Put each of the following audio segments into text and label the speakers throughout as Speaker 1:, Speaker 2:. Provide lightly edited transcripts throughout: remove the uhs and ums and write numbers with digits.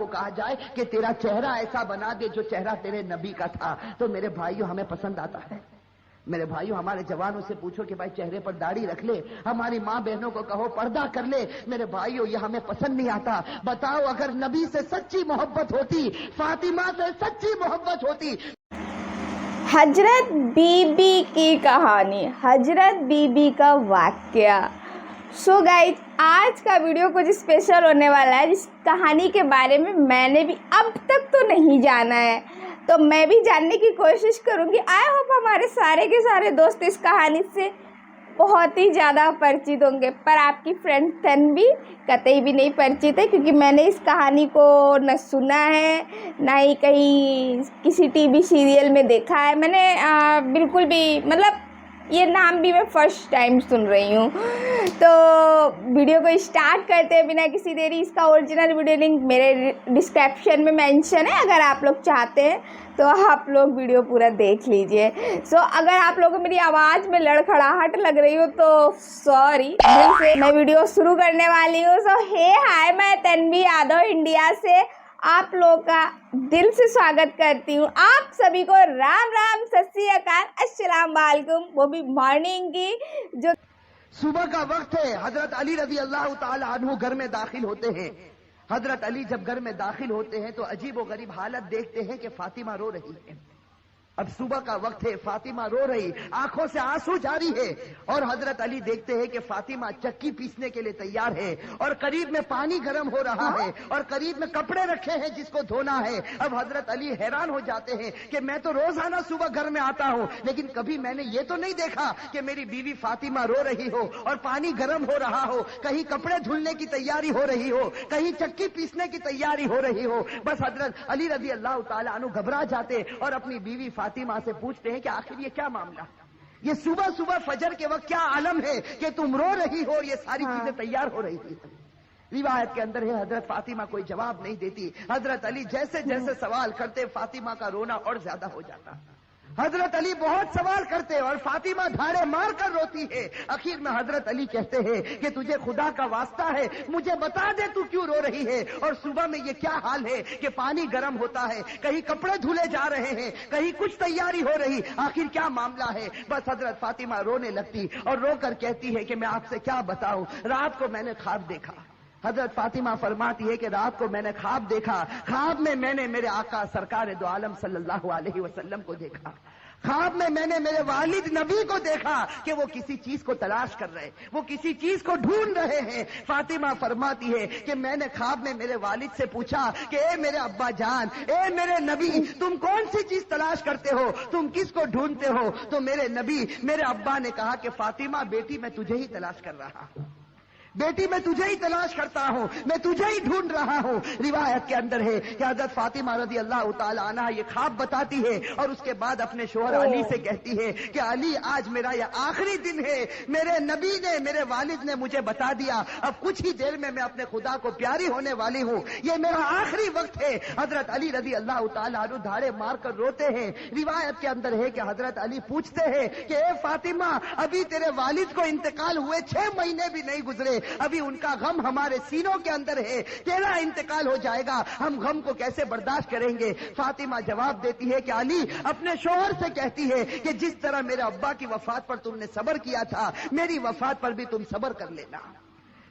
Speaker 1: کو کہا جائے کہ تیرا چہرہ ایسا بنا دے جو چہرہ تیرے نبی کا تھا، تو میرے بھائیوں ہمیں پسند آتا ہے؟ میرے بھائیوں ہمارے جوانوں سے پوچھو کہ بھائی چہرے پر داڑھی رکھ لے، ہماری ماں بہنوں کو کہو پردہ کر لے، میرے بھائیوں یہ ہمیں پسند نہیں آتا۔ بتاؤ اگر نبی سے سچی محبت ہوتی، فاطمہ سے سچی محبت ہوتی۔
Speaker 2: حضرت بی بی کی کہانی، حضرت بی بی کا واقعہ۔ سو گائز، آج کا ویڈیو کچھ اسپیشل ہونے والا ہے، جس کہانی کے بارے میں نے بھی اب تک تو نہیں جانا ہے، تو میں بھی جاننے کی کوشش کروں گی۔ آئی ہوپ ہمارے سارے کے سارے دوست اس کہانی سے بہت ہی زیادہ پریچت ہوں گے، پر آپ کی فرینڈ تنوی قطعی بھی نہیں پریچت ہے، کیونکہ میں نے اس کہانی کو نہ سنا ہے نہ ہی کہیں کسی ٹی وی سیریل میں دیکھا ہے۔ میں نے بالکل بھی یہ نام بھی میں فرسٹ ٹائم سن رہی ہوں۔ تو ویڈیو کو اسٹارٹ کرتے ہیں بنا کسی دیری۔ اس کا اوریجنل ویڈیو لنک میرے ڈسکرپشن میں مینشن ہے، اگر آپ لوگ چاہتے ہیں تو آپ لوگ ویڈیو پورا دیکھ لیجئے۔ سو اگر آپ لوگوں کو میری آواز میں لڑکھڑاہٹ لگ رہی ہو تو سوری، میں ویڈیو شروع کرنے والی ہوں۔ سو ہائے، میں تنوی یادو انڈیا سے آپ لوگ کا دل سے سواگت کرتی ہوں۔ آپ سبھی کو رام رام، ست سری اکال، السلام علیکم، وہ بھی مارننگ کی جو
Speaker 1: صبح کا وقت ہے۔ حضرت علی رضی اللہ تعالی عنہ گھر میں داخل ہوتے ہیں۔ حضرت علی جب گھر میں داخل ہوتے ہیں تو عجیب و غریب حالت دیکھتے ہیں کہ فاطمہ رو رہی ہے۔ اب صبح کا وقت ہے، فاطمہ رو رہی، آنکھوں سے آنسو جاری ہے، اور حضرت علی دیکھتے ہیں کہ فاطمہ چکی پیسنے کے لیے تیار ہے، اور قریب میں پانی گرم ہو رہا ہے، اور قریب میں کپڑے رکھے ہیں جس کو دھونا ہے۔ اب حضرت علی حیران ہو جاتے ہیں کہ میں تو روزانہ صبح گھر میں آتا ہوں، لیکن کبھی میں نے یہ تو نہیں دیکھا کہ میری بیوی فاطمہ رو رہی ہو اور پانی گرم ہو رہا ہو، کہیں کپڑے دھلنے کی تیاری ہو رہی ہو، کہیں چکی پیسنے کی تیاری ہو رہی ہو۔ بس حضرت علی رضی اللہ تعالیٰ عنہ گھبرا جاتے اور اپنی بیوی فاطمہ سے پوچھتے ہیں کہ آخر یہ کیا معاملہ، یہ صبح صبح فجر کے وقت کیا عالم ہے کہ تم رو رہی ہو اور یہ ساری چیزیں تیار ہو رہی تھی؟ روایت کے اندر ہے حضرت فاطمہ کوئی جواب نہیں دیتی۔ حضرت علی جیسے جیسے سوال کرتے فاطمہ کا رونا اور زیادہ ہو جاتا۔ حضرت علی بہت سوال کرتے اور فاطمہ دھاڑے مار کر روتی ہے۔ آخر میں حضرت علی کہتے ہیں کہ تجھے خدا کا واسطہ ہے، مجھے بتا دے تو کیوں رو رہی ہے، اور صبح میں یہ کیا حال ہے کہ پانی گرم ہوتا ہے، کہیں کپڑے دھلے جا رہے ہیں، کہیں کچھ تیاری ہو رہی، آخر کیا معاملہ ہے؟ بس حضرت فاطمہ رونے لگتی اور رو کر کہتی ہے کہ میں آپ سے کیا بتاؤں، رات کو میں نے خواب دیکھا۔ حضرت فاطمہ فرماتی ہے کہ رات کو میں نے خواب دیکھا، خواب میں نے میرے آقا سرکار دو عالم صلی اللہ علیہ وسلم کو دیکھا، خواب میں نے میرے والد نبی کو دیکھا کہ وہ کسی چیز کو تلاش کر رہے، وہ کسی چیز کو ڈھونڈ رہے ہیں۔ فاطمہ فرماتی ہے کہ میں نے خواب میں میرے والد سے پوچھا کہ اے میرے ابا جان، اے میرے نبی، تم کون سی چیز تلاش کرتے ہو، تم کس کو ڈھونڈتے ہو؟ تو میرے نبی، میرے ابا نے کہا کہ فاطمہ بیٹی میں تجھے ہی تلاش کر رہا ہوں، بیٹی میں تجھے ہی تلاش کرتا ہوں، میں تجھے ہی ڈھونڈ رہا ہوں۔ روایت کے اندر ہے کہ حضرت فاطمہ رضی اللہ تعالی عنہا یہ خواب بتاتی ہے اور اس کے بعد اپنے شوہر علی سے کہتی ہے کہ علی، آج میرا یہ آخری دن ہے، میرے نبی نے، میرے والد نے مجھے بتا دیا، اب کچھ ہی دیر میں اپنے خدا کو پیاری ہونے والی ہوں، یہ میرا آخری وقت ہے۔ حضرت علی رضی اللہ تعالی عنہ دھاڑے مار کر روتے ہیں۔ روایت کے اندر ہے کہ حضرت علی پوچھتے ہیں کہ اے فاطمہ، ابھی تیرے والد کو انتقال ہوئے 6 مہینے بھی نہیں گزرے، ابھی ان کا غم ہمارے سینوں کے اندر ہے، تیرا انتقال ہو جائے گا، ہم غم کو کیسے برداشت کریں گے؟ فاطمہ جواب دیتی ہے کہ علی، اپنے شوہر سے کہتی ہے کہ جس طرح میرے ابا کی وفات پر تم نے صبر کیا تھا، میری وفات پر بھی تم صبر کر لینا۔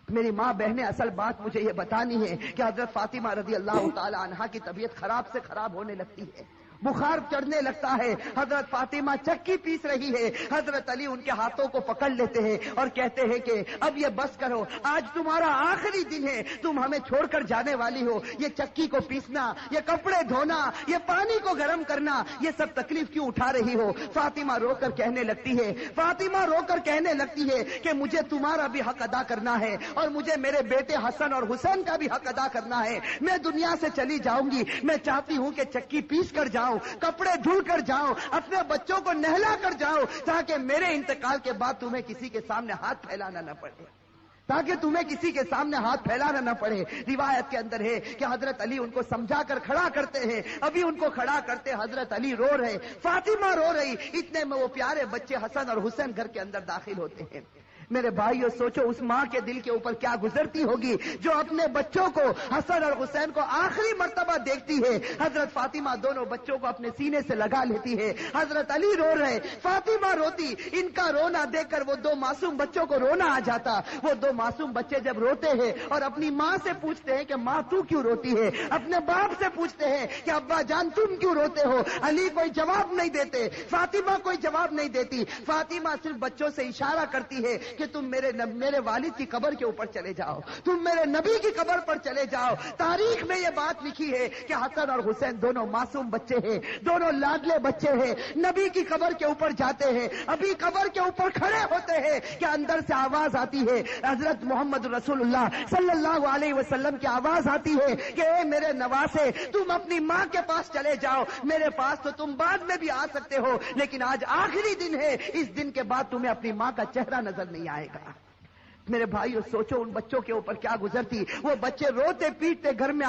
Speaker 1: میری ماں بہنیں، اصل بات مجھے یہ بتانی ہے کہ حضرت فاطمہ رضی اللہ تعالی عنہا کی طبیعت خراب سے خراب ہونے لگتی ہے، بخار چڑھنے لگتا ہے۔ حضرت فاطمہ چکی پیس رہی ہے، حضرت علی ان کے ہاتھوں کو پکڑ لیتے ہیں اور کہتے ہیں کہ اب یہ بس کرو، آج تمہارا آخری دن ہے، تم ہمیں چھوڑ کر جانے والی ہو، یہ چکی کو پیسنا، یہ کپڑے دھونا، یہ پانی کو گرم کرنا، یہ سب تکلیف کیوں اٹھا رہی ہو؟ فاطمہ رو کر کہنے لگتی ہے، فاطمہ رو کر کہنے لگتی ہے کہ مجھے تمہارا بھی حق ادا کرنا ہے اور مجھے میرے بیٹے حسن اور حسین کا بھی حق ادا کرنا ہے۔ میں دنیا سے چلی جاؤں گی، میں چاہتی ہوں کہ چکی پیس کر جاؤں، کپڑے دھل کر جاؤں، اپنے بچوں کو نہلا کر جاؤں، تاکہ میرے انتقال کے بعد تمہیں کسی کے سامنے ہاتھ پھیلانا نہ پڑے، تاکہ تمہیں کسی کے سامنے ہاتھ پھیلانا نہ پڑے۔ روایت کے اندر ہے کہ حضرت علی ان کو سمجھا کر کھڑا کرتے ہیں، ابھی ان کو کھڑا کرتے حضرت علی رو رہے، فاطمہ رو رہی، اتنے میں وہ پیارے بچے حسن اور حسین گھر کے اندر داخل ہوتے ہیں۔ میرے بھائیو سوچو اس ماں کے دل کے اوپر کیا گزرتی ہوگی جو اپنے بچوں کو حسن اور حسین کو آخری مرتبہ دیکھتی ہے. حضرت فاطمہ دونوں بچوں کو اپنے سینے سے لگا لیتی ہے. حضرت علی رو رہے, فاطمہ روتی. ان کا رونا دیکھ کر وہ دو معصوم بچوں کو رونا آ جاتا. وہ دو معصوم بچے جب روتے ہیں اور اپنی ماں سے پوچھتے ہیں کہ ماں تو کیوں روتی ہے, اپنے باپ سے پوچھتے ہیں کہ ابا جان تم کیوں روتے ہو. علی کوئی جواب نہیں دیتے, فاطمہ کوئی جواب نہیں دیتی. فاطمہ صرف بچوں سے اشارہ کرتی ہے کہ تم میرے والد کی قبر کے اوپر چلے جاؤ, تم میرے نبی کی قبر پر چلے جاؤ. تاریخ میں یہ بات لکھی ہے کہ حسن اور حسین دونوں معصوم بچے ہیں, دونوں لاڈلے بچے ہیں. نبی کی قبر کے اوپر جاتے ہیں, ابھی قبر کے اوپر کھڑے ہوتے ہیں کہ اندر سے آواز آتی ہے, حضرت محمد رسول اللہ صلی اللہ علیہ وسلم کی آواز آتی ہے کہ اے میرے نواسے تم اپنی ماں کے پاس چلے جاؤ, میرے پاس تو تم بعد میں بھی آ سکتے ہو, لیکن آج آخری دن ہے, اس دن کے بعد تمہیں اپنی ماں کا چہرہ نظر نہیں آئے گا. میرے بھائیو سوچو ان بچوں کے اوپر کیا گزرتی. وہ بچے روتے پیٹتے گھر میں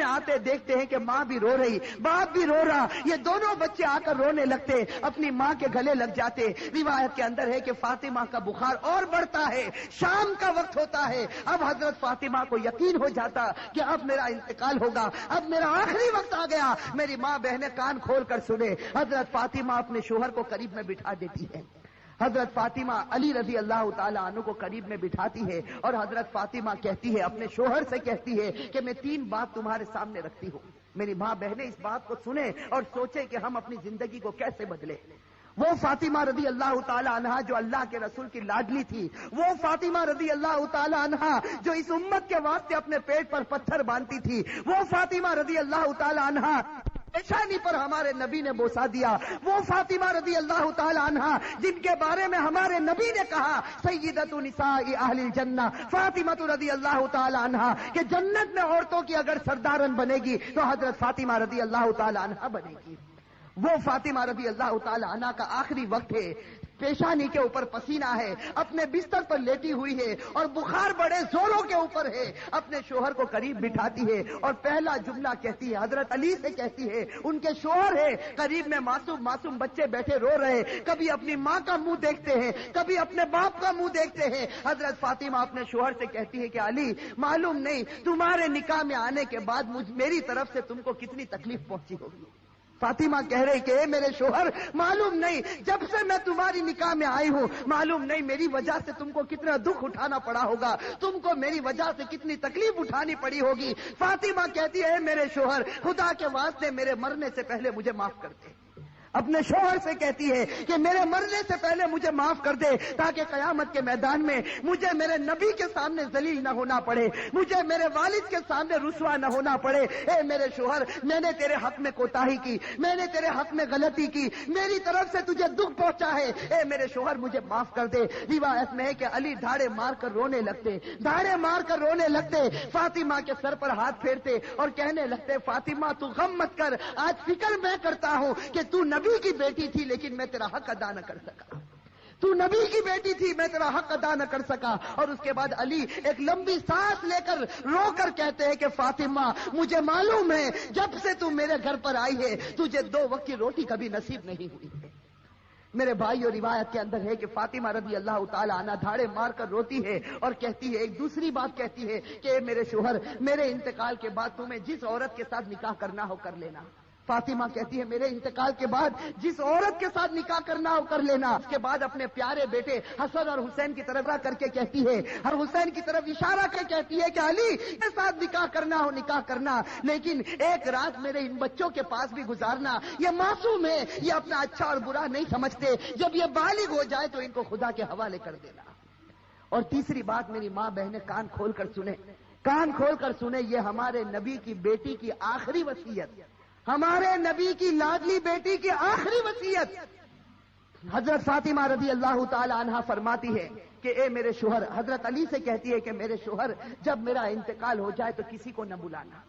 Speaker 1: آتے دیکھتے ہیں کہ ماں بھی رو رہی, باپ بھی رو رہا. یہ دونوں بچے آ کر رونے لگتے, اپنی ماں کے گلے لگ جاتے. روایت کے اندر ہے کہ فاطمہ کا بخار اور بڑھتا ہے, شام کا وقت ہوتا ہے. اب حضرت فاطمہ کو یقین ہو جاتا کہ اب میرا انتقال ہوگا, اب میرا آخری وقت آ گیا. میری ماں بہنیں کان کھول کر سنے. حضرت فاطمہ اپنے شوہر کو قریب میں بٹھا دیتی ہے. حضرت فاطمہ علی رضی اللہ تعالی عنہ کو قریب میں بٹھاتی ہے اور حضرت فاطمہ کہتی ہے, اپنے شوہر سے کہتی ہے کہ میں 3 بات تمہارے سامنے رکھتی ہوں. میری ماں بہنیں اس بات کو سنیں اور سوچیں کہ ہم اپنی زندگی کو کیسے بدلیں. وہ فاطمہ رضی اللہ تعالی عنہا جو اللہ کے رسول کی لاڈلی تھی, وہ فاطمہ رضی اللہ تعالی عنہا جو اس امت کے واسطے اپنے پیٹ پر پتھر باندھتی تھی, وہ فاطمہ رضی اللہ تعالی عنہا پیشانی پر ہمارے نبی نے بوسا دیا, وہ فاطمہ رضی اللہ تعالی عنہا جن کے بارے میں ہمارے نبی نے کہا سیدۃ نساء اہل الجنہ فاطمہ رضی اللہ تعالی عنہا کہ جنت میں عورتوں کی اگر سردارن بنے گی تو حضرت فاطمہ رضی اللہ تعالی عنہا بنے گی. وہ فاطمہ رضی اللہ تعالی عنہا کا آخری وقت ہے, پیشانی کے اوپر پسینہ ہے, اپنے بستر پر لیٹی ہوئی ہے اور بخار بڑے زوروں کے اوپر ہے. اپنے شوہر کو قریب بٹھاتی ہے اور پہلا جملہ کہتی ہے, حضرت علی سے کہتی ہے, ان کے شوہر ہے قریب میں, معصوم بچے بیٹھے رو رہے, کبھی اپنی ماں کا منہ دیکھتے ہیں, کبھی اپنے باپ کا منہ دیکھتے ہیں. حضرت فاطمہ اپنے شوہر سے کہتی ہے کہ علی معلوم نہیں تمہارے نکاح میں آنے کے بعد میری طرف سے تم کو کتنی تکلیف پہنچی ہوگی. فاطمہ کہہ رہی کہ اے میرے شوہر معلوم نہیں جب سے میں تمہاری نکاح میں آئی ہوں معلوم نہیں میری وجہ سے تم کو کتنا دکھ اٹھانا پڑا ہوگا, تم کو میری وجہ سے کتنی تکلیف اٹھانی پڑی ہوگی. فاطمہ کہتی ہے اے میرے شوہر خدا کے واسطے میرے مرنے سے پہلے مجھے معاف کر دے. اپنے شوہر سے کہتی ہے کہ میرے مرنے سے پہلے مجھے معاف کر دے تاکہ قیامت کے میدان میں مجھے میرے نبی کے سامنے ذلیل نہ ہونا پڑے, مجھے میرے والد کے سامنے رسوا نہ ہونا پڑے. اے میرے شوہر میں نے تیرے حق میں کوتاہی کی, میں نے تیرے حق میں غلطی کی, میری طرف سے تجھے دکھ پہنچا ہے, اے میرے شوہر مجھے معاف کر دے. روایت میں ہے کہ علی دھاڑے مار کر رونے لگتے, فاطمہ کے سر پر ہاتھ پھیرتے اور کہنے لگتے فاطمہ تو غم مت کر, آج فکر میں کرتا ہوں کہ تو نبی کی بیٹی تھی لیکن میں تیرا حق ادا نہ کر سکا, تو نبی کی بیٹی تھی میں تیرا حق ادا نہ کر سکا. اور اس کے بعد علی ایک لمبی سانس لے کر رو کر کہتے ہیں کہ فاطمہ مجھے معلوم ہے جب سے تو میرے گھر پر آئی ہے تجھے 2 وقت کی روٹی کبھی نصیب نہیں ہوئی ہے. میرے بھائی اور روایت کے اندر ہے کہ فاطمہ رضی اللہ تعالی عنہا دھاڑے مار کر روتی ہے اور کہتی ہے, ایک دوسری بات کہتی ہے کہ میرے شوہر میرے انتقال کے بعد تمہیں جس عورت کے ساتھ نکاح کرنا ہو کر لینا. فاطمہ کہتی ہے میرے انتقال کے بعد جس عورت کے ساتھ نکاح کرنا ہو کر لینا. اس کے بعد اپنے پیارے بیٹے حسن اور حسین کی طرف کر کے کہتی ہے, اور حسین کی طرف اشارہ کر کہتی ہے کہ علی کے ساتھ نکاح کرنا ہو نکاح کرنا, لیکن ایک رات میرے ان بچوں کے پاس بھی گزارنا. یہ معصوم ہے, یہ اپنا اچھا اور برا نہیں سمجھتے, جب یہ بالغ ہو جائے تو ان کو خدا کے حوالے کر دینا. اور تیسری بات میری ماں بہنیں کان کھول کر سنیں, یہ ہمارے نبی کی بیٹی کی آخری وصیت, ہمارے نبی کی لاڈلی بیٹی کی آخری وصیت. حضرت فاطمہ رضی اللہ تعالی عنہا فرماتی ہے کہ اے میرے شوہر, حضرت علی سے کہتی ہے کہ میرے شوہر جب میرا انتقال ہو جائے تو کسی کو نہ بلانا,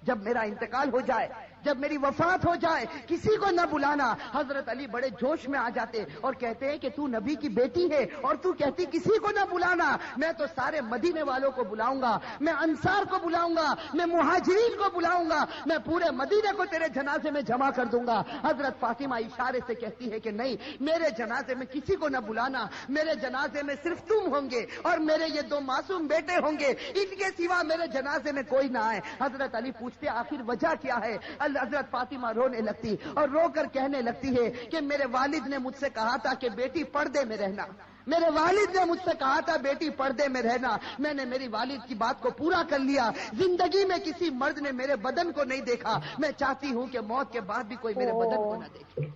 Speaker 1: جب میرا انتقال ہو جائے، جب میری وفات ہو جائے، کسی کو نہ بلانا۔ حضرت علی بڑے جوش میں آ جاتے اور کہتے ہیں کہ تو نبی کی بیٹی ہے اور تو کہتی کسی کو نہ بلانا، میں تو سارے مدینے والوں کو بلاؤں گا، میں انصار کو بلاؤں گا، میں مہاجرین کو بلاؤں گا، میں پورے مدینے کو تیرے جنازے میں جمع کر دوں گا۔ حضرت فاطمہ اشارے سے کہتی ہے کہ نہیں، میرے جنازے میں کسی کو نہ بلانا، میرے جنازے میں صرف تم ہوں گے اور میرے یہ دو معصوم بیٹے ہوں گے، ان کے سوا میرے جنازے میں کوئی نہ آئے۔ حضرت علی پوچھتے آخر وجہ کیا ہے؟ حضرت فاطمہ رونے لگتی اور رو کر کہنے لگتی ہے کہ میرے والد نے مجھ سے کہا تھا کہ بیٹی پردے میں رہنا، میرے والد نے مجھ سے کہا تھا بیٹی پردے میں رہنا، میں نے میری والد کی بات کو پورا کر لیا، زندگی میں کسی مرد نے میرے بدن کو نہیں دیکھا، میں چاہتی ہوں کہ موت کے بعد بھی کوئی میرے بدن کو نہ دیکھے،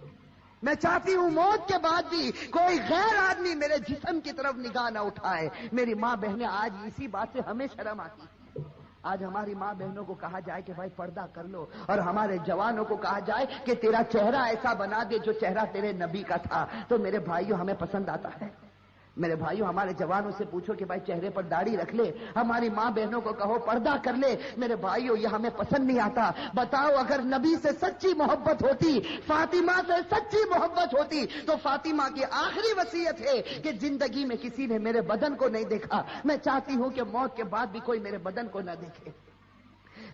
Speaker 1: میں چاہتی ہوں موت کے بعد بھی کوئی غیر آدمی میرے جسم کی طرف نگاہ نہ اٹھائے۔ میری ماں بہنیں آج اسی بات سے ہمیں شرم آتی ہے۔ آج ہماری ماں بہنوں کو کہا جائے کہ بھائی پردہ کر لو، اور ہمارے جوانوں کو کہا جائے کہ تیرا چہرہ ایسا بنا دے جو چہرہ تیرے نبی کا تھا، تو میرے بھائیوں ہمیں پسند آتا ہے؟ میرے بھائیوں ہمارے جوانوں سے پوچھو کہ بھائی چہرے پر داڑھی رکھ لے، ہماری ماں بہنوں کو کہو پردہ کر لے، میرے بھائیوں یہ ہمیں پسند نہیں آتا۔ بتاؤ اگر نبی سے سچی محبت ہوتی، فاطمہ سے سچی محبت ہوتی، تو فاطمہ کی آخری وصیت ہے کہ زندگی میں کسی نے میرے بدن کو نہیں دیکھا، میں چاہتی ہوں کہ موت کے بعد بھی کوئی میرے بدن کو نہ دیکھے۔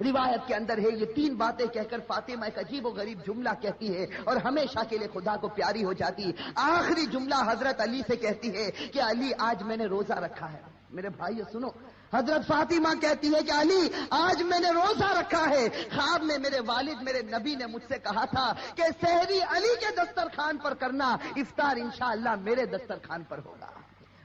Speaker 1: روایت کے اندر ہے یہ تین باتیں کہہ کر فاطمہ ایک عجیب و غریب جملہ کہتی ہے اور ہمیشہ کے لیے خدا کو پیاری ہو جاتی۔ آخری جملہ حضرت علی سے کہتی ہے کہ علی آج میں نے روزہ رکھا ہے۔ میرے بھائیو سنو، حضرت فاطمہ کہتی ہے کہ علی آج میں نے روزہ رکھا ہے، خواب میں میرے والد میرے نبی نے مجھ سے کہا تھا کہ سحری علی کے دسترخوان پر کرنا، افطار انشاءاللہ میرے دسترخوان پر ہوگا۔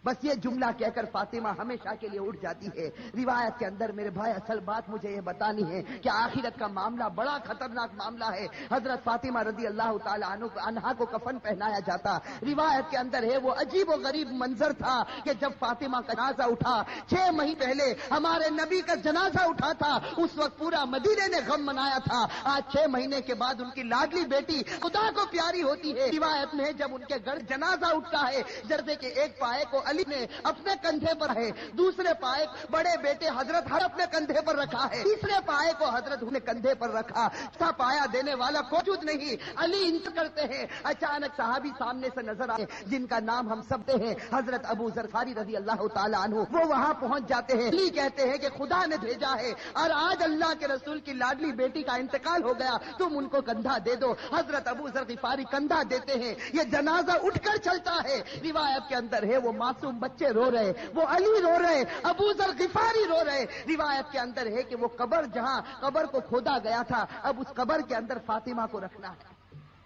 Speaker 1: بس یہ جملہ کہہ کر فاطمہ ہمیشہ کے لیے اٹھ جاتی ہے۔ روایت کے اندر میرے بھائی اصل بات مجھے یہ بتانی ہے کہ آخرت کا معاملہ بڑا خطرناک معاملہ ہے۔ حضرت فاطمہ رضی اللہ تعالی عنہا کو کفن پہنایا جاتا، روایت کے اندر ہے وہ عجیب و غریب منظر تھا کہ جب فاطمہ کا جنازہ اٹھا، 6 مہینے پہلے ہمارے نبی کا جنازہ اٹھا تھا، اس وقت پورا مدینے نے غم منایا تھا، آج 6 مہینے کے بعد ان کی لاڈلی بیٹی خدا کو پیاری ہوتی ہے۔ روایت میں جب ان کے گھر جنازہ اٹھتا ہے، جردے کے ایک پائے کو علی نے اپنے کندھے پر ہے، دوسرے پائے بڑے بیٹے حضرت ہر اپنے کندھے پر رکھا ہے، تیسرے پائے کو حضرت نے کندھے پر رکھا، سا پایا دینے والا موجود نہیں، علی انتظار کرتے ہیں۔ اچانک صحابی سامنے سے نظر آئے جن کا نام ہم سب ہیں، حضرت ابو ذر غفاری رضی اللہ تعالی عنہ، وہ وہاں پہنچ جاتے ہیں۔ علی کہتے ہیں کہ خدا نے بھیجا ہے اور آج اللہ کے رسول کی لاڈلی بیٹی کا انتقال ہو گیا، تم ان کو کندھا دے دو۔ حضرت ابو ذر غفاری کندھا دیتے ہیں، یہ جنازہ اٹھ کر چلتا ہے۔ روایت کے اندر ہے وہ معصوم بچے رو رہے، وہ علی رو رہے، ابو ذر غفاری رو رہے۔ روایت کے اندر ہے کہ وہ قبر جہاں قبر کو کھودا گیا تھا، اب اس قبر کے اندر فاطمہ کو رکھنا ہے۔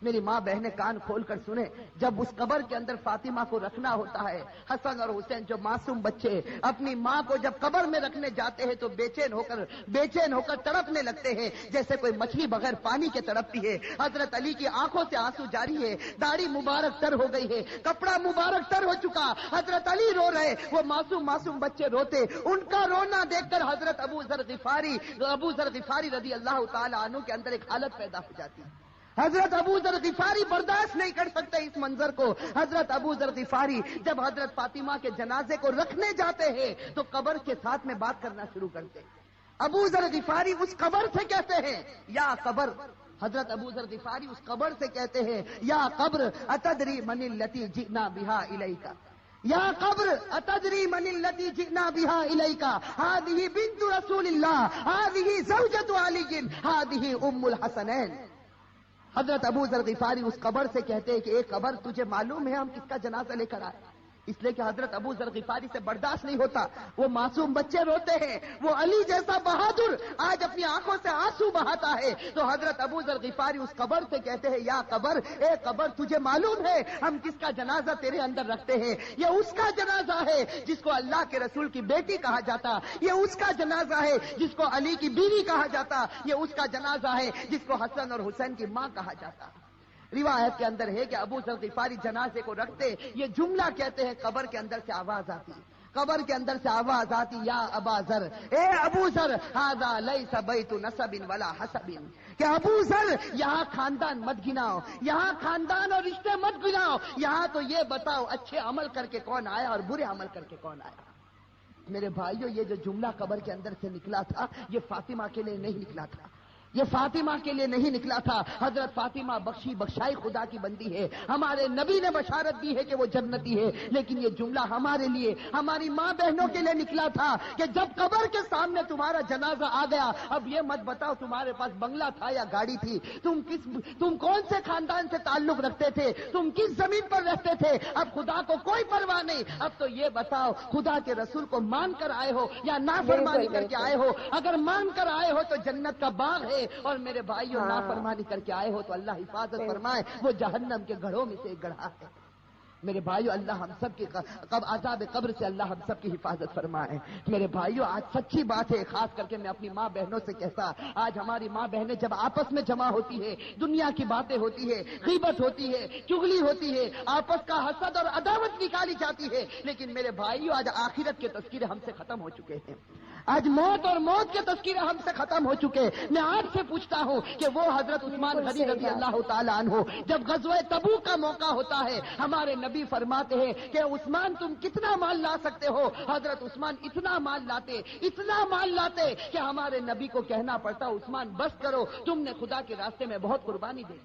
Speaker 1: میری ماں بہنیں کان کھول کر سنیں، جب اس قبر کے اندر فاطمہ کو رکھنا ہوتا ہے، حسن اور حسین جو معصوم بچے اپنی ماں کو جب قبر میں رکھنے جاتے ہیں تو بے چین ہو کر تڑپنے لگتے ہیں جیسے کوئی مچھلی بغیر پانی کے تڑپتی ہے۔ حضرت علی کی آنکھوں سے آنسو جاری ہے، داڑھی مبارک تر ہو گئی ہے، کپڑا مبارک تر ہو چکا، حضرت علی رو رہے، وہ معصوم بچے روتے، ان کا رونا دیکھ کر حضرت ابو ذر غفاری رضی اللہ تعالی عنہ کے اندر ایک حالت پیدا ہو جاتی ہے۔ حضرت ابو ذر غفاری برداشت نہیں کر سکتے اس منظر کو۔ حضرت ابو ذر غفاری جب حضرت فاطمہ کے جنازے کو رکھنے جاتے ہیں تو قبر کے ساتھ میں بات کرنا شروع کرتے ہیں۔ ابو ذر غفاری اس قبر سے کہتے ہیں یا قبر، حضرت ابو ذر غفاری اس قبر سے کہتے ہیں یا قبر اتدری من التی جئنا بہا الیک، یا قبر اتدری من التی جئنا بہا الیک، ہذہ بنت رسول اللہ، ہذہ زوجۃ علی، ہذہ ام الحسنین۔ حضرت ابو ذر غفاری اس قبر سے کہتے ہیں کہ ایک قبر تجھے معلوم ہے ہم کس کا جنازہ لے کر آئے؟ اس لیے کہ حضرت ابو ذر غفاری سے برداشت نہیں ہوتا، وہ معصوم بچے روتے ہیں، وہ علی جیسا بہادر آج اپنی آنکھوں سے آنسو بہاتا ہے، تو حضرت ابو ذر غفاری اس قبر سے کہتے ہیں یا قبر، اے قبر تجھے معلوم ہے ہم کس کا جنازہ تیرے اندر رکھتے ہیں؟ یہ اس کا جنازہ ہے جس کو اللہ کے رسول کی بیٹی کہا جاتا، یہ اس کا جنازہ ہے جس کو علی کی بیوی کہا جاتا، یہ اس کا جنازہ ہے جس کو حسن اور حسین کی ماں کہا جاتا۔ روایت کے اندر ہے کہ ابو ذر غفاری جنازے کو رکھتے، یہ جملہ کہتے ہیں، قبر کے اندر سے آواز آتی، قبر کے اندر سے آواز آتی یا ابا ذر، اے ابو ذر، ھذا لیس بیت نسب ولا حسب، کہ ابو ذر یہاں خاندان مت گناؤ، یہاں خاندان اور رشتے مت گناؤ، یہاں تو یہ بتاؤ اچھے عمل کر کے کون آیا اور برے عمل کر کے کون آیا۔ میرے بھائیوں یہ جو جملہ قبر کے اندر سے نکلا تھا یہ فاطمہ کے لیے نہیں نکلا تھا، یہ فاطمہ کے لیے نہیں نکلا تھا. حضرت فاطمہ بخشی بخشائی خدا کی بندی ہے. ہمارے نبی نے بشارت دی ہے کہ وہ جنتی ہے. لیکن یہ جملہ ہمارے لیے, ہماری ماں بہنوں کے لیے نکلا تھا کہ جب قبر کے سامنے تمہارا جنازہ آ گیا, اب یہ مت بتاؤ تمہارے پاس بنگلہ تھا یا گاڑی تھی, تم کون سے خاندان سے تعلق رکھتے تھے, تم کس زمین پر رہتے تھے. اب خدا کو کوئی پرواہ نہیں. اب تو یہ بتاؤ خدا کے رسول کو مان کر آئے ہو یا نافرمانی کر کے آئے ہو. اگر مان کر آئے ہو تو جنت کا باغ ہے, اور میرے بھائیوں نافرمانی کر کے آئے ہو تو اللہ حفاظت فرمائے, وہ جہنم کے گڑھوں میں سے ایک گڑھا ہے. میرے بھائیوں اللہ ہم سب کی عذاب قبر سے اللہ ہم سب کی حفاظت فرمائے. میرے بھائیوں آج سچی بات ہے, خاص کر کے میں اپنی ماں بہنوں سے کہتا, آج ہماری ماں بہنیں جب آپس میں جمع ہوتی ہے, دنیا کی باتیں ہوتی ہے, غیبت ہوتی ہے, چغلی ہوتی ہے, آپس کا حسد اور عداوت نکالی جاتی ہے. لیکن میرے بھائیوں آج آخرت کے تذکرے ہم سے ختم ہو چکے ہیں. آج موت اور موت کے تذکرے ہم سے ختم ہو چکے. میں آپ سے پوچھتا ہوں کہ وہ حضرت عثمان غنی رضی اللہ تعالیٰ عنہ جب غزوہ تبوک کا موقع ہوتا ہے, ہمارے نبی فرماتے ہیں کہ عثمان تم کتنا مال لا سکتے ہو. حضرت عثمان اتنا مال لاتے کہ ہمارے نبی کو کہنا پڑتا عثمان بس کرو, تم نے خدا کے راستے میں بہت قربانی دی.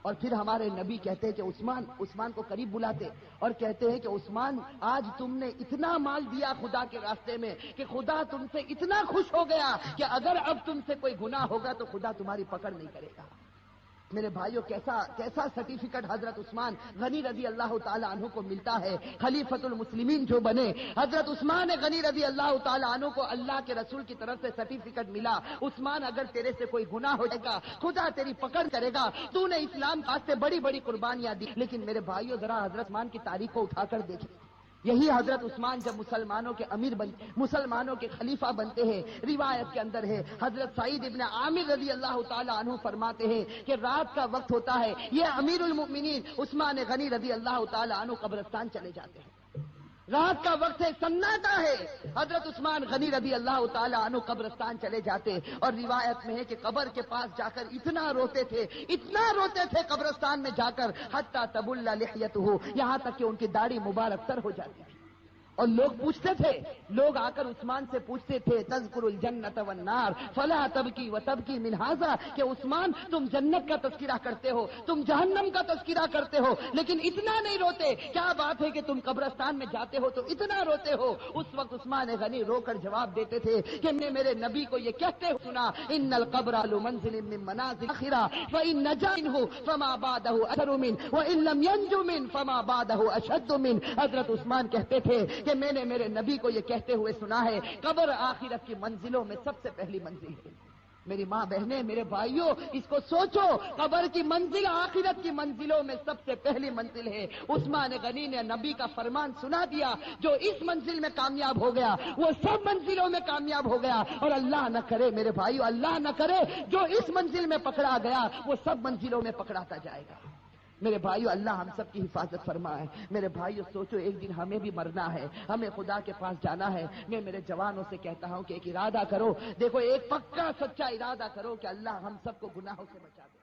Speaker 1: اور پھر ہمارے نبی کہتے ہیں کہ عثمان کو قریب بلاتے اور کہتے ہیں کہ عثمان آج تم نے اتنا مال دیا خدا کے راستے میں کہ خدا تم سے اتنا خوش ہو گیا کہ اگر اب تم سے کوئی گناہ ہوگا تو خدا تمہاری پکڑ نہیں کرے گا. میرے بھائیوں کیسا سرٹیفکیٹ حضرت عثمان غنی رضی اللہ تعالیٰ عنہ کو ملتا ہے. خلیفۃ المسلمین جو بنے حضرت عثمان غنی رضی اللہ تعالیٰ عنہ کو اللہ کے رسول کی طرف سے سرٹیفکیٹ ملا, عثمان اگر تیرے سے کوئی گناہ ہو جائے گا خدا تیری پکڑ کرے گا, تو نے اسلام واسطے بڑی بڑی قربانیاں دی. لیکن میرے بھائیوں ذرا حضرت عثمان کی تاریخ کو اٹھا کر دیکھیں. یہی حضرت عثمان جب مسلمانوں کے خلیفہ بنتے ہیں, روایت کے اندر ہے حضرت سعید ابن عامر رضی اللہ تعالی عنہ فرماتے ہیں کہ رات کا وقت ہوتا ہے, یہ امیر المؤمنین عثمان غنی رضی اللہ تعالی عنہ قبرستان چلے جاتے ہیں. رات کا وقت ہے, سناٹا ہے, حضرت عثمان غنی رضی اللہ تعالی عنہ قبرستان چلے جاتے. اور روایت میں ہے کہ قبر کے پاس جا کر اتنا روتے تھے قبرستان میں جا کر, حتی تبل لحیتہ, یہاں تک کہ ان کی داڑھی مبارک تر ہو جاتی تھی. اور لوگ آ کر عثمان سے پوچھتے تھے تذکر الجنت والنار فلا تبکی وتبکی من ھذا, کہ عثمان تم جنت کا تذکرہ کرتے ہو, تم جہنم کا تذکرہ کرتے ہو, لیکن اتنا نہیں روتے. کیا بات ہے کہ تم قبرستان میں جاتے ہو تو اتنا روتے ہو. اس وقت عثمان غنی رو کر جواب دیتے تھے کہ میں میرے نبی کو یہ کہتے سنا, ان القبر لمنزل من منازل الاخرہ فان نجا منه فما بعده اثر منه وان لم ينج منه فما بعده اشد منه. حضرت عثمان کہتے تھے کہ میں نے میرے نبی کو یہ کہتے ہوئے سنا ہے قبر آخرت کی منزلوں میں سب سے پہلی منزل ہے. میری ماں بہنیں, میرے بھائیوں, اس کو سوچو, قبر کی منزل آخرت کی منزلوں میں سب سے پہلی منزل ہے. عثمان غنی نے نبی کا فرمان سنا دیا, جو اس منزل میں کامیاب ہو گیا وہ سب منزلوں میں کامیاب ہو گیا. اور اللہ نہ کرے میرے بھائیوں, اللہ نہ کرے جو اس منزل میں پکڑا گیا وہ سب منزلوں میں پکڑاتا جائے گا. میرے بھائیو اللہ ہم سب کی حفاظت فرمائے. میرے بھائیو سوچو, ایک دن ہمیں بھی مرنا ہے, ہمیں خدا کے پاس جانا ہے. میں میرے جوانوں سے کہتا ہوں کہ ایک ارادہ کرو, دیکھو ایک پکا سچا ارادہ کرو کہ اللہ ہم سب کو گناہوں سے بچا دے.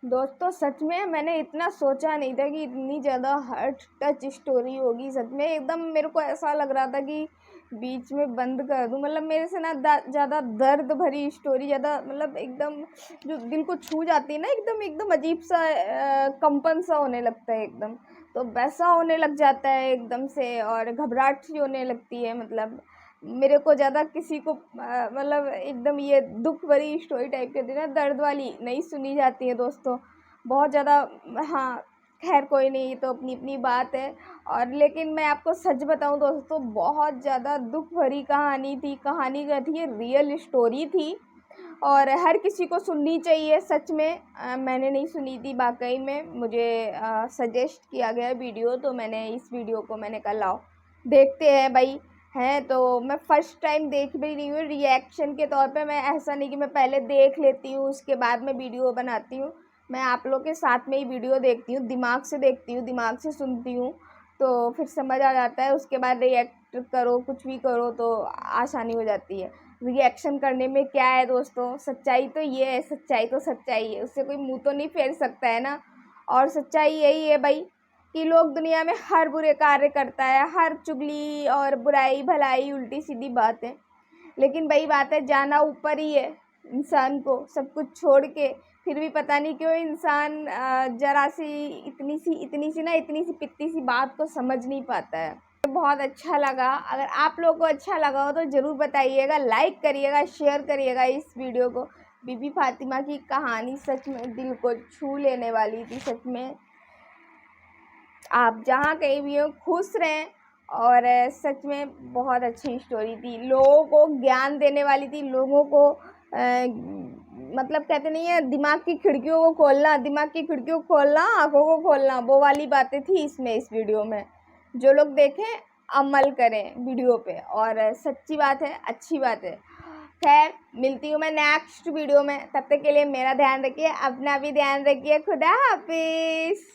Speaker 2: دوستو سچ میں نے اتنا سوچا نہیں تھا کہ اتنی زیادہ ہارٹ ٹچ اسٹوری ہوگی. سچ میں ایک دم میرے کو ایسا لگ رہا تھا کہ بیچ میں بند کر دوں. مطلب میرے سے نا زیادہ درد بھری اسٹوری, زیادہ مطلب ایک دم جو دل کو چھو جاتی ہے نا, ایک دم عجیب سا کمپن سا ہونے لگتا ہے, ایک دم تو ویسا ہونے لگ جاتا ہے ایک دم سے, اور گھبراہٹ سی ہونے لگتی ہے. مطلب میرے کو زیادہ کسی کو مطلب ایک دم یہ دکھ بھری اسٹوری ٹائپ کی ہوتی ہے نا, درد والی نہیں سنی جاتی ہے دوستوں, بہت زیادہ. ہاں خیر کوئی نہیں, یہ تو اپنی اپنی بات ہے. اور لیکن میں آپ کو سچ بتاؤں دوستوں, بہت زیادہ دکھ بھری کہانی تھی. کہانی کا تھی, یہ ریئل اسٹوری تھی اور ہر کسی کو سننی چاہیے. سچ میں میں نے نہیں سنی تھی, واقعی میں مجھے سجیسٹ کیا گیا ویڈیو, تو میں نے اس ویڈیو کو میں نے کہا لاؤ دیکھتے ہیں بھائی ہیں. تو میں فرسٹ ٹائم دیکھ بھی رہی ہوں ری ایکشن کے طور پہ. میں ایسا نہیں کہ میں پہلے دیکھ لیتی ہوں اس کے بعد میں ویڈیو بناتی ہوں. میں آپ لوگ کے ساتھ میں ہی ویڈیو دیکھتی ہوں, دماغ سے دیکھتی ہوں, دماغ سے سنتی ہوں, تو پھر سمجھ آ جاتا ہے. اس کے بعد ری ایکٹ کرو, کچھ بھی کرو تو آسانی ہو جاتی ہے. ری ایکشن کرنے میں کیا ہے دوستوں. سچائی تو یہ ہے, سچائی تو سچائی ہے, اس سے کوئی منہ تو نہیں پھیر سکتا ہے نا. اور سچائی یہی ہے بھائی کہ لوگ دنیا میں ہر برے کاریہ کرتا ہے, ہر چگلی اور برائی بھلائی الٹی سیدھی باتیں, لیکن بھائی بات ہے جانا اوپر ہی ہے انسان کو سب کچھ چھوڑ کے. پھر بھی پتہ نہیں کیوں انسان ذرا سی اتنی سی پتی سی بات کو سمجھ نہیں پاتا ہے. بہت اچھا لگا. اگر آپ لوگوں کو اچھا لگا ہو تو ضرور بتائیے گا, لائک کریے گا, شیئر کریے گا اس ویڈیو کو. بی بی فاطمہ کی کہانی سچ میں دل کو چھو لینے والی تھی. سچ میں آپ جہاں کہیں بھی ہو خوش رہیں, اور سچ میں بہت اچھی اسٹوری تھی, لوگوں کو گیان دینے والی تھی, لوگوں کو مطلب کہتے نہیں ہیں دماغ کی کھڑکیوں کو کھولنا, آنکھوں کو کھولنا, وہ والی باتیں تھی اس ویڈیو میں. جو لوگ دیکھیں عمل کریں ویڈیو پہ, اور سچی بات ہے, اچھی بات ہے. خیر ملتی ہوں میں نیکسٹ ویڈیو میں, تب تک کے لیے میرا دھیان رکھیے, اپنا بھی دھیان رکھیے. خدا حافظ.